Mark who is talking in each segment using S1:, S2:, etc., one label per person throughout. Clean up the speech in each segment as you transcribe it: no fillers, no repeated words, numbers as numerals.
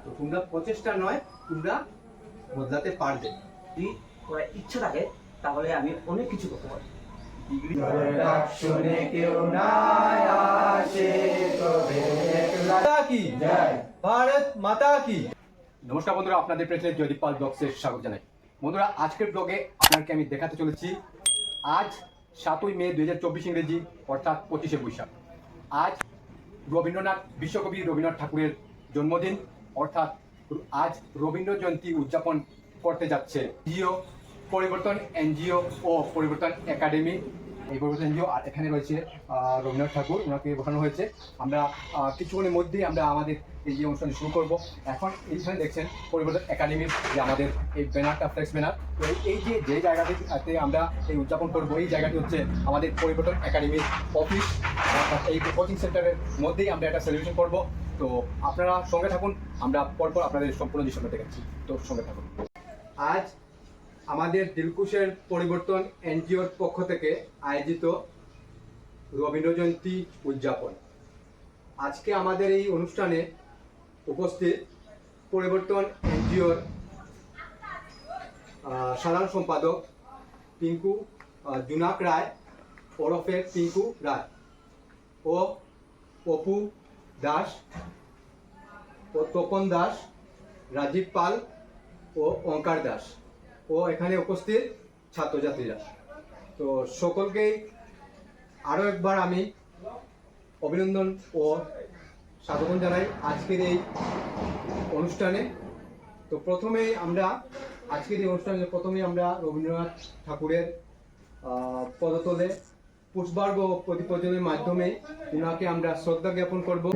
S1: তো তোমরা প্রচেষ্টা নয়, তোমরা বদলাতে পারবে।
S2: যদি ওরা ইচ্ছা থাকে তাহলে আমি অনেক কিছু করতে পারি।
S3: শুনে কেউ না আসে তবে
S1: মাতা কি
S3: জয়।
S1: ভারত মাতা কি। নমস্কার বন্ধুরা, আপনাদের প্রেসিডেন্ট জয়দীপ পাল ব্লগসে স্বাগত জানাই। বন্ধুরা, আজকের ব্লগে আপনাকে আমি দেখাতে চলেছি আজ 7ই মে 2024 ইংরেজি, অর্থাৎ 25শে বৈশাখ। আজ রবীন্দ্রনাথ, বিশ্বকবি রবীন্দ্রনাথ ঠাকুরের জন্মদিন, অর্থাৎ আজ রবীন্দ্র জয়ন্তী উদযাপন করতে যাচ্ছে জিও পরিবর্তন এনজিও ও পরিবর্তন একাডেমি। এই পরিবর্তন এনজিও, আর এখানে রয়েছে রবীন্দ্রনাথ ঠাকুর, ওনাকে বসানো হয়েছে। আমরা কিছুক্ষণের মধ্যেই আমরা আমাদের এই যে অনুষ্ঠানটি শুরু করব। এখন এইখানে দেখছেন পরিবর্তন একাডেমির যে আমাদের এই ব্যানারটা, ফ্লেক্স ব্যানার। তো এই যে জায়গাটিতে আমরা এই উদযাপন করবো, এই জায়গাটি হচ্ছে আমাদের পরিবর্তন একাডেমির অফিস। এই কোচিং সেন্টারের মধ্যেই আমরা একটা সেলিব্রেশন করব। তো আপনারা সঙ্গে থাকুন, আমরা পরপর আপনাদের সম্পূর্ণ দৃশ্যটা দেখাচ্ছি। তো সঙ্গে থাকুন। আজ আমাদের দিলকুশের পরিবর্তন এনজিওর পক্ষ থেকে আয়োজিত রবীন্দ্র জয়ন্তী উদযাপন। আজকে আমাদের এই অনুষ্ঠানে উপস্থিত পরিবর্তন এনজিওর সাধারণ সম্পাদক পিঙ্কু জুনাক রায় ওরফে পিঙ্কু রায় ও অপু দাস ও তপন দাস, রাজীব পাল ও ওঙ্কার দাস ও এখানে উপস্থিত ছাত্রছাত্রীরা। তো সকলকেই আরও একবার আমি অভিনন্দন ও স্বাগতম জানাই আজকের এই অনুষ্ঠানে। তো প্রথমেই আমরা আজকের এই অনুষ্ঠানে প্রথমেই রবীন্দ্রনাথ ঠাকুরের পদতলে পুষ্পার্ঘ প্রতিপর্যনের মাধ্যমে ওনাকে আমরা শ্রদ্ধা জ্ঞাপন করব।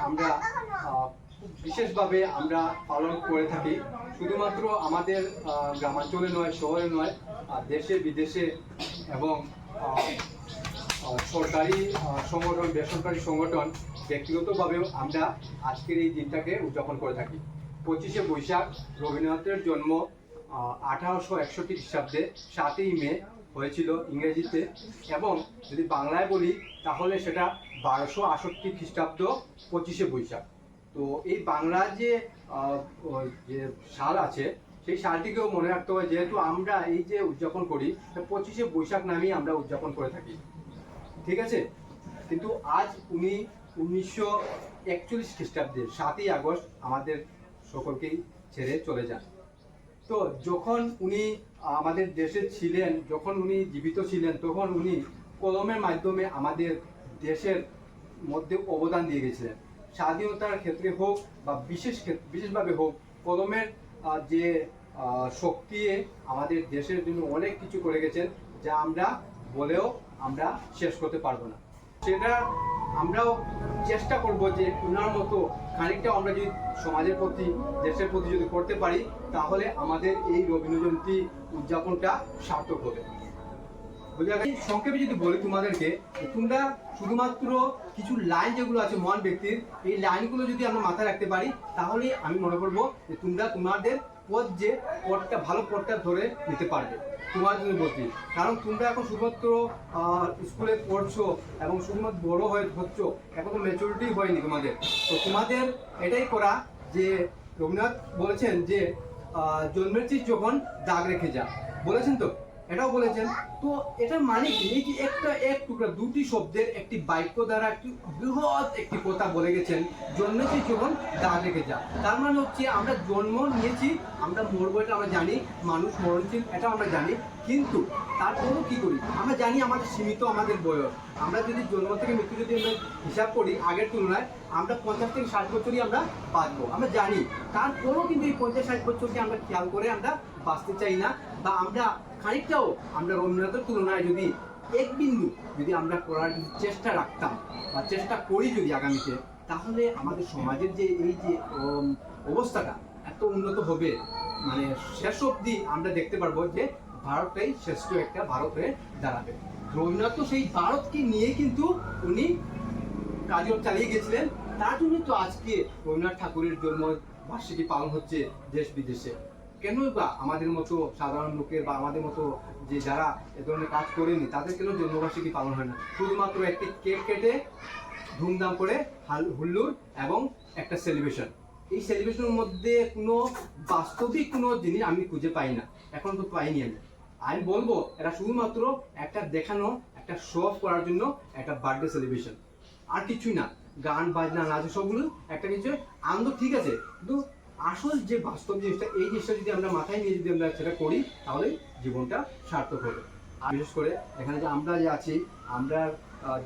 S1: আমরা খুব বিশেষভাবে আমরা পালন করে থাকি, শুধুমাত্র আমাদের গ্রামাঞ্চলে নয়, শহরে নয়, দেশে বিদেশে এবং সরকারি সংগঠন, বেসরকারি সংগঠন, ব্যক্তিগতভাবেও আমরা আজকের এই দিনটাকে উদযাপন করে থাকি। 25শে বৈশাখ রবীন্দ্রনাথের জন্ম 1861 খ্রিস্টাব্দে 7ই মে হয়েছিল ইংরেজিতে, এবং যদি বাংলায় বলি তাহলে সেটা 1268 খ্রিস্টাব্দ 25শে বৈশাখ। তো এই বাংলার যে সাল আছে, সেই সালটিকেও মনে রাখতে হয়, যেহেতু আমরা এই যে উদযাপন করি 25শে বৈশাখ নামেই আমরা উদযাপন করে থাকি, ঠিক আছে। কিন্তু আজ উনি 1941 খ্রিস্টাব্দে 7ই আগস্ট আমাদের সকলকেই ছেড়ে চলে যান। তো যখন উনি আমাদের দেশে ছিলেন, যখন উনি জীবিত ছিলেন, তখন উনি কলমের মাধ্যমে আমাদের দেশের মধ্যে অবদান দিয়ে গেছিলেন। স্বাধীনতার ক্ষেত্রে হোক বা বিশেষভাবে হোক, কলমের যে শক্তি আমাদের দেশের জন্য অনেক কিছু করে গেছেন, যা আমরা বলেও আমরা শেষ করতে পারবো না। সেটা আমরাও চেষ্টা করব যে ওনার মতো খানিকটা আমরা যদি সমাজের প্রতি, দেশের প্রতি যদি করতে পারি, তাহলে আমাদের এই রবীন্দ্র জয়ন্তী উদযাপনটা সার্থক হবে। সংক্ষেপে যদি বলি তোমাদেরকে, তোমরা শুধুমাত্র কিছু লাইন যেগুলো আছে মহান ব্যক্তির, এই লাইনগুলো যদি আমরা মাথায় রাখতে পারি, তাহলে আমি মনে করবো যে তোমরা তোমাদের পথটা ভালো পথটা ধরে নিতে পারবে তোমার জন্য বলছি। কারণ তোমরা এখন শুধুমাত্র স্কুলে পড়ছো এবং শুধুমাত্র বড় হচ্ছ, এখন তো ম্যাচুরিটি হয়নি তোমাদের। তো তোমাদের এটাই করা, যে রবীন্দ্রনাথ বলেছেন যে জন্মের চিজ যখন দাগ রেখে যা, বলেছেন তো, এটাও বলেছেন। তো এটার মানে কি, এই যে এক টুকরা দুটি শব্দের একটি বাক্য দ্বারা একটি বৃহৎ একটি কথা বলে গেছেন, জন্মেছি যখন দাগ রেখে যা। তার মানে হচ্ছে আমরা জন্ম নিয়েছি, আমরা মরবো, এটা আমরা জানি, মানুষ মরণশীল, এটা আমরা জানি, কিন্তু তারপরেও কি করি, আমরা জানি আমাদের সীমিত আমাদের বয়স। আমরা যদি জন্ম থেকে মৃত্যু যদি আমরা হিসাব করি আগের তুলনায়, আমরা 50 থেকে 60 বছরই আমরা বাঁচবো, আমরা জানি। তারপরেও কিন্তু এই 50-60 বছরকে আমরা খেয়াল করে আমরা বাঁচতে চাই না, বা আমরা খানিকটাও আমরা রবীন্দ্রনাথের তুলনায় যদি এক বিন্দু যদি আমরা করার যদি চেষ্টা রাখতাম বা চেষ্টা করি যদি আগামীতে, তাহলে আমাদের সমাজের যে এই যে অবস্থাটা এত উন্নত হবে, মানে শেষ অবধি আমরা দেখতে পারবো যে ভারতটাই শ্রেষ্ঠ একটা ভারত হয়ে দাঁড়াবে। রবীন্দ্রনাথ তো সেই ভারতকে নিয়ে কিন্তু উনি কাজও চালিয়ে গেছিলেন। তার জন্য তো আজকে রবীন্দ্রনাথ ঠাকুরের জন্ম বার্ষিকী পালন হচ্ছে দেশ বিদেশে। কেনই বা আমাদের মতো সাধারণ লোকের বা আমাদের মতো যে যারা এ ধরনের কাজ করেনি তাদের কেন জন্মবার্ষিকী পালন হয় না? শুধুমাত্র একটি কেক কেটে ধুমধাম করে হুল্লোড় এবং একটা সেলিব্রেশন। এই সেলিব্রেশনের মধ্যে কোনো বাস্তবিক কোনো জিনিস আমি খুঁজে পাই না, এখন তো পাইনি। আমি বলবো এটা শুধুমাত্র একটা দেখানো, একটা শো অফ করার জন্য একটা বার্থডে সেলিব্রেশন, আর কিছুই না। গান বাজনা নাচ সবগুলো একটা কিছু আনন্দ, ঠিক আছে, কিন্তু আসল যে বাস্তব জিনিসটা, এই জিনিসটা যদি আমরা মাথায় নিয়ে যদি আমরা সেটা করি, তাহলে জীবনটা সার্থক হবে। আর বিশেষ করে এখানে যে আমরা যে আছি, আমরা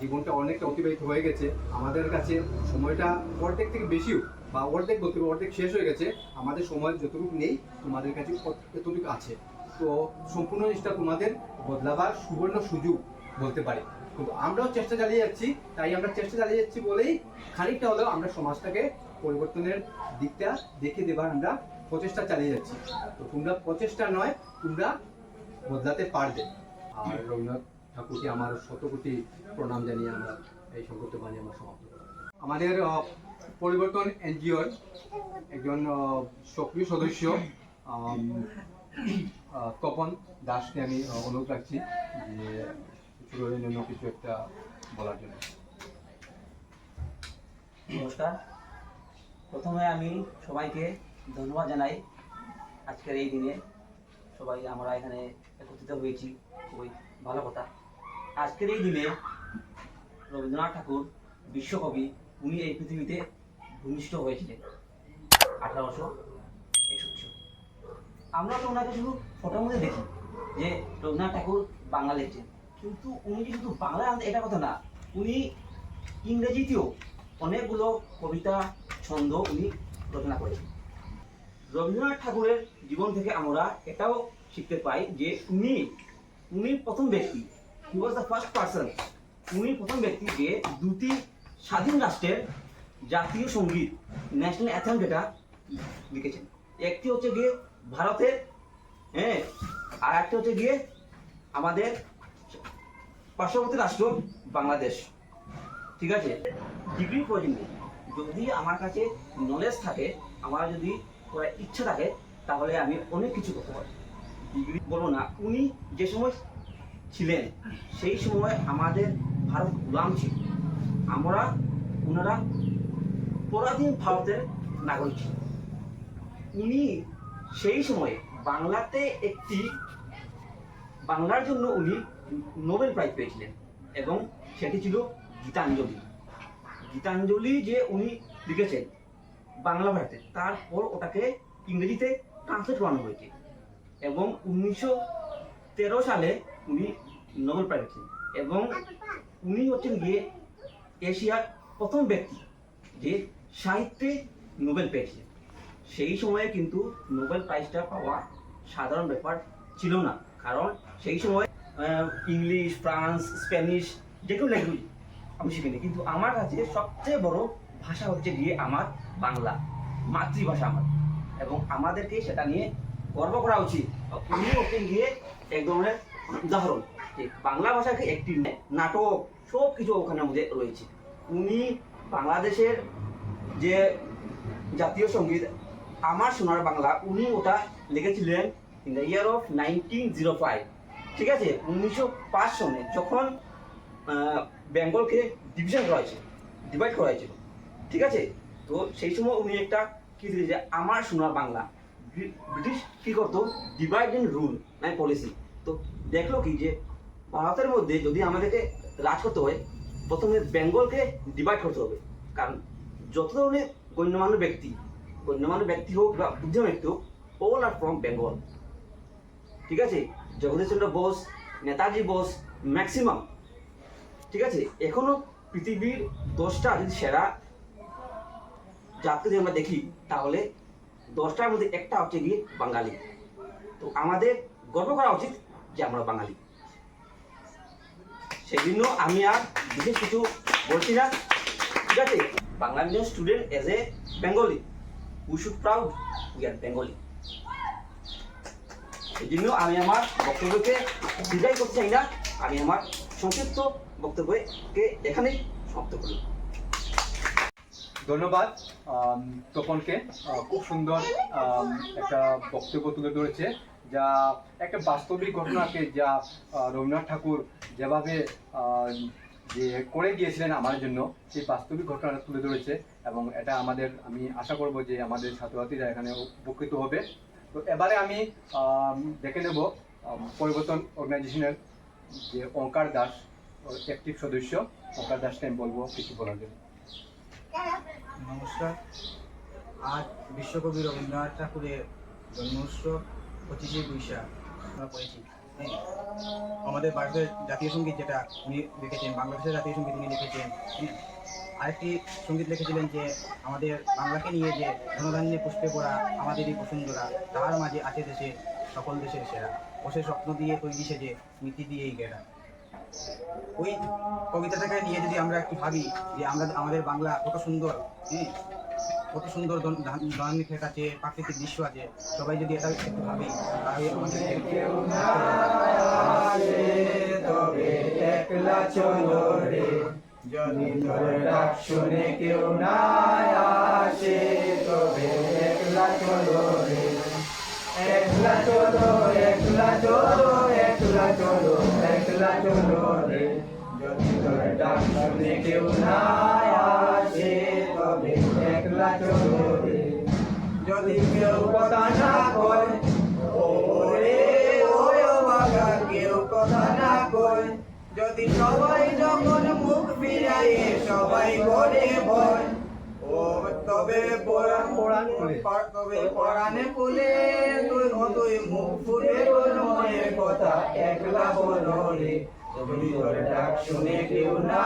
S1: জীবনটা অনেকটা অতিবাহিত হয়ে গেছে, আমাদের কাছে সময়টা অর্ধেক থেকে বেশিও, বা অর্ধেক বলতে অর্ধেক শেষ হয়ে গেছে। আমাদের সময় যতটুকু নেই তোমাদের কাছে এতটুকু আছে। তো সম্পূর্ণ জিনিসটা তোমাদের বদলাবার সুবর্ণ সুযোগ বলতে পারি। কিন্তু আমরাও চেষ্টা চালিয়ে যাচ্ছি, তাই আমরা চেষ্টা চালিয়ে যাচ্ছি বলেই খানিকটা হলেও আমরা সমাজটাকে পরিবর্তনের দিকটা দেখে দেবার আমরা প্রচেষ্টা চালিয়ে যাচ্ছি। তো তোমরা প্রচেষ্টা নয়, তোমরা বদলাতে পারবে। আর রবীন্দ্রনাথ ঠাকুরকে আমার শতকোটি প্রণাম জানিয়ে আমরা এই সংক্ষিপ্ত বাণী আমরা সমাপ্ত করি। আমাদের পরিবর্তন এনজিওর একজন সক্রিয় সদস্য তপন দাসকে আমি অনুরোধ রাখছি যে জন্য কিছু একটা বলার জন্য।
S2: নমস্কার। প্রথমে আমি সবাইকে ধন্যবাদ জানাই। আজকের এই দিনে সবাই আমরা এখানে একত্রিত হয়েছি, খুবই ভালো কথা। আজকের এই দিনে রবীন্দ্রনাথ ঠাকুর বিশ্বকবি, উনি এই পৃথিবীতে ভূমিষ্ঠ হয়েছিলেন 1861। আমরা তো ওনাকে শুধু ফটোর মধ্যে দেখি যে রবীন্দ্রনাথ ঠাকুর বাংলা লিখছেন, কিন্তু উনি যে শুধু বাংলা এটা কথা না, উনি ইংরেজিতেও অনেকগুলো কবিতা ছন্দ উনি রচনা করেছেন। রবীন্দ্রনাথ ঠাকুরের জীবন থেকে আমরা এটাও শিখতে পাই যে উনি প্রথম ব্যক্তি, হি ওয়াজ দ্য ফার্স্ট পারসন, উনি প্রথম ব্যক্তি যে দুটি স্বাধীন রাষ্ট্রের জাতীয় সঙ্গীত, ন্যাশনাল অ্যাথেম যেটা লিখেছেন। একটি হচ্ছে গিয়ে ভারতের, আর একটা হচ্ছে গিয়ে আমাদের পার্শ্ববর্তী রাষ্ট্র বাংলাদেশ। ঠিক আছে, ডিগ্রি প্রয়োজন নেই। যদি আমার কাছে নলেজ থাকে, আমার যদি করার ইচ্ছা থাকে, তাহলে আমি অনেক কিছু করতে পারি। ডিগ্রি বলবো না, উনি যে সময় ছিলেন সেই সময় আমাদের ভারত গোলাম ছিল, ওনারা পরাধীন ভারতের নাগরিক ছিল। উনি সেই সময়ে বাংলার জন্য উনি নোবেল প্রাইজ পেয়েছিলেন, এবং সেটি ছিল গীতাঞ্জলি যে উনি লিখেছেন বাংলা ভাষাতে, তারপর ওটাকে ইংরেজিতে ট্রান্সলেট করানো হয়েছে, এবং 1913 সালে উনি নোবেল প্রাইজ পেয়েছেন। এবং উনি হচ্ছেন গিয়ে এশিয়ার প্রথম ব্যক্তি যে সাহিত্যে নোবেল পেয়েছিলেন। সেই সময়ে কিন্তু নোবেল প্রাইজটা পাওয়া সাধারণ ব্যাপার ছিল না, কারণ সেই সময় ইংলিশ, ফ্রান্স, স্প্যানিশ যে কেউ ল্যাঙ্গুয়েজ আমি শিখিনি, কিন্তু আমার কাছে সবচেয়ে বড় ভাষা হচ্ছে গিয়ে আমার বাংলা, মাতৃভাষা আমার, এবং আমাদেরকে সেটা নিয়ে গর্ব করা উচিত। উনি হচ্ছেন গিয়ে এক ধরনের উদাহরণ যে বাংলা ভাষাকে একটি নাটক সব কিছু ওখানের মধ্যে রয়েছে। উনি বাংলাদেশের যে জাতীয় সঙ্গীত আমার সোনার বাংলা, উনি ওটা লিখেছিলেন ইন দ্য ইয়ার অফ 1905। ঠিক আছে, 1905 সনে যখন বেঙ্গলকে ডিভাইড করা হয়েছিল। ঠিক আছে, তো সেই সময় উনি একটা কি দিলেন যে আমার সোনার বাংলা। ব্রিটিশ কি করতো, ডিভাইড এন্ড রুল মানে পলিসি। তো দেখলো কি যে ভারতের মধ্যে যদি আমাদেরকে রাজ করতে হয়, প্রথমে বেঙ্গলকে ডিভাইড করতে হবে, কারণ যত ধরনের গণ্যমান্য ব্যক্তি হোক বা বুদ্ধিমান ব্যক্তি হোক, অল আর ফ্রম বেঙ্গল। ঠিক আছে, জগদীশ চন্দ্র বোস, নেতাজি বোস, ম্যাক্সিমাম। ঠিক আছে, এখনো পৃথিবীর 10টা যদি সেরা জাতি যদি আমরা দেখি, তাহলে 10টার মধ্যে একটা হচ্ছে গিয়ে বাঙালি। তো আমাদের গর্ব করা উচিত যে আমরা বাঙালি। সেজন্য আমি আর বিশেষ কিছু বলছি না, ঠিক আছে? Bangla medium student as a Bengali we should proud we are Bengali. এই জন্য আমি আমার বক্তব্যকে দীর্ঘায়িত করতে চাই না, আমি আমার সংক্ষিপ্ত বক্তব্যকে এখানেই সমাপ্ত করি।
S1: ধন্যবাদ তপনকে, খুব সুন্দর একটা বক্তব্য তুলে ধরেছে, যা একটা বাস্তবিক ঘটনাকে যা রবীন্দ্রনাথ ঠাকুর যেভাবে যে করে গিয়েছিলেন আমার জন্য, সেই বাস্তবিক ঘটনাটা তুলে ধরেছে। এবং এটা আমি আশা করব যে আমাদের ছাত্রছাত্রীরা এখানে উপকৃত হবে। তো এবারে আমি দেখে নেব পরিবর্তন অর্গানাইজেশনের যে ওঙ্কার দাস, অ্যাক্টিভ সদস্য। ওঙ্কার দাসকে আমি বলবো কিছু বলার জন্য।
S4: নমস্কার। আজ বিশ্বকবি রবীন্দ্রনাথ ঠাকুরের জন্মোৎসব 25শে বৈশাখ আমরা পড়েছি। আমাদের ভারতের জাতীয় সঙ্গীত যেটা উনি লিখেছেন, বাংলাদেশের জাতীয় সঙ্গীত উনি লিখেছেন। আরেকটি সঙ্গীত লিখেছিলেন যে আমাদের বাংলাকে নিয়ে, যে ধনধান্যে পুষ্পে পড়া আমাদেরই বসুন্ধরা, তার মাঝে আছে দেশে সকল দেশের সেরা, বসে স্বপ্ন দিয়ে তৈরি সেজে স্মৃতি দিয়েই গেরা। ওই কবিতাটাকে নিয়ে যদি আমরা একটু ভাবি যে আমাদের বাংলা কত সুন্দর, কত সুন্দর দৈনিক ক্ষেত আছে, প্রাকৃতিক দৃশ্য আছে, সবাই যদি এটা একটু ভাবি তাহলে আমাদের
S3: একলা চলো রে, যদি তোর ডাক শুনে কেউ না আসে, তবে একলা চলো রে, একলা চলো, একলা চলো, একলা চলো, একলা চলো রে, যদি তোর ডাক শুনে কেউ না আসে, তবে একলা চলো রে। যদি কেউ কথা না কয়, ওরে ওই বাবা, কেউ কথা না কয়, যদি সবাই যখন মুখ ফিরাইয়ে সবাই করে ভয়, ও তবে পরাণে ফুলে তুই মুখ ফুলে তোর মনের কথা একলা বলো রে, যদি তোর ডাক শুনে কেউ না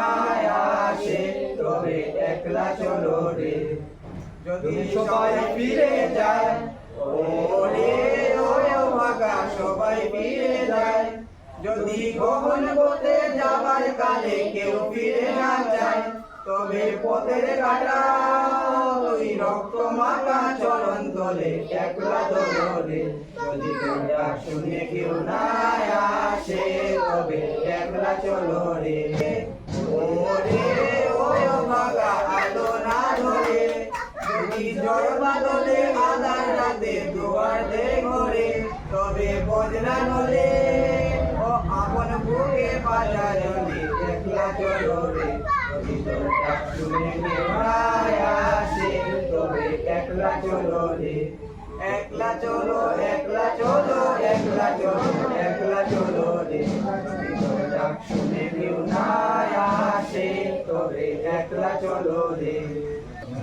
S3: আসে, তবে একলা চলো রে। যদি সবাই ফিরে যায়, ওরে ওরে ভাগা, সবাই ফিরে যায়, যদি গহন পথে যাবার কালে কেউ ফিরে না যায়, তবে পথের কাটা ওই রক্ত মাখা চরণ তলে একলা চলো রে, যদি তোর ডাক শুনে কেউ না আসে, তবে একলা চলো রে। ওরে ওই ভাগা আলো না ধরে, যদি ঝড় বাদলে আধার রাতে দুয়ার দে ঘরে, তবে বজরা নলে ও আপন বুকে বাজা জলে একলা চলো রে, যদি তোর ডাক শুনে কেউ না আসে, তবে একলা চলো রে। একলা চলো, একলা চলো, একলা চলো, একলা চলো রে, যদি তোর ডাক শুনে কেউ না আসে, তবে একলা চলো রে।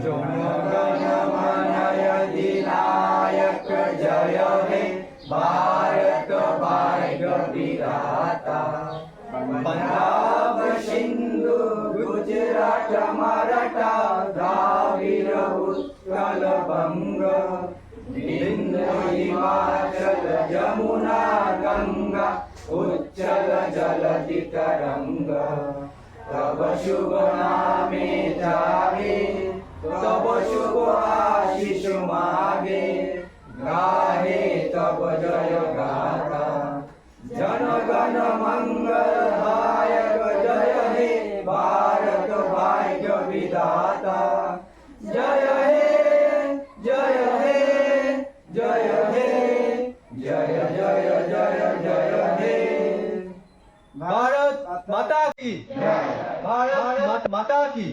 S3: জনগণ মন अधिनायक जय हे भारत भाग्य विधाता, पंजाब सिंधु गुजरात मराठा द्राविड़ उत्कल बंग, विंध्य हिमाचल यमुना गंगा उच्चल जलधि तरंग, तब शुभ नामे जागे, तब शुभ आशीष मागे, गाहे तब जय गाथा, जन गण मंगल दायक जय हे भारत भाग्य विधाता, जय हे जय हे जय हे जय जय जय जय हे।
S1: भारत माता की, भारत माता की।